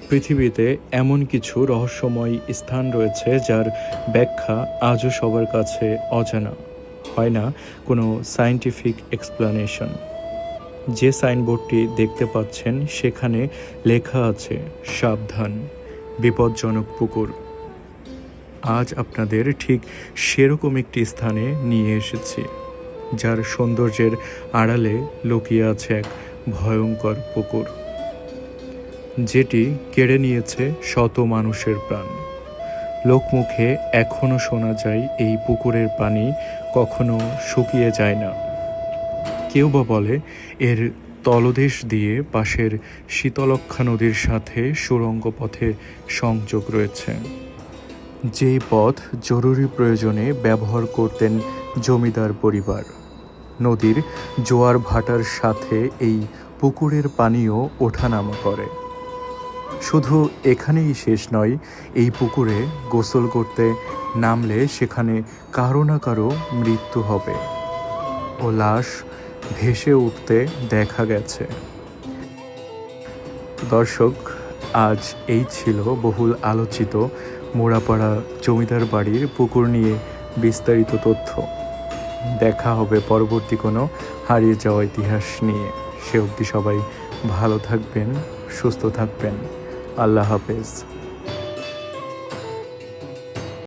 পৃথিবীতে এমন কিছু রহস্যময় স্থান রয়েছে যার ব্যাখ্যা আজও সবার কাছে অজানা, হয় না কোনো সায়েন্টিফিক এক্সপ্লানেশন। যে সাইনবোর্ডটি দেখতে পাচ্ছেন সেখানে লেখা আছে সাবধান, বিপজ্জনক পুকুর। আজ আপনাদের ঠিক সেরকম একটি স্থানে নিয়ে এসেছি, যার সৌন্দর্যের আড়ালে লুকিয়ে আছে এক ভয়ঙ্কর পুকুর, যেটি কেড়ে নিয়েছে শত মানুষের প্রাণ। লোকমুখে এখনও শোনা যায় এই পুকুরের পানি কখনো শুকিয়ে যায় না। কেউ বা বলে এর তলদেশ দিয়ে পাশের শীতলক্ষ্যা নদীর সাথে সুড়ঙ্গ পথে সংযোগ রয়েছে, যেই পথ জরুরি প্রয়োজনে ব্যবহার করতেন জমিদার পরিবার। নদীর জোয়ার ভাটার সাথে এই পুকুরের পানিও ওঠানামা করে। শুধু এখানেই শেষ নয়, এই পুকুরে গোসল করতে নামলে সেখানে কারো না কারো মৃত্যু হবে ও লাশ ভেসে উঠতে দেখা গেছে। দর্শক, আজ এই ছিল বহুল আলোচিত মোড়াপাড়া জমিদার বাড়ির পুকুর নিয়ে বিস্তারিত তথ্য। দেখা হবে পরবর্তী কোনো হারিয়ে যাওয়া ইতিহাস নিয়ে। সে অবধি সবাই ভালো থাকবেন, সুস্থ থাকবেন। আল্লাহ হাফেজ।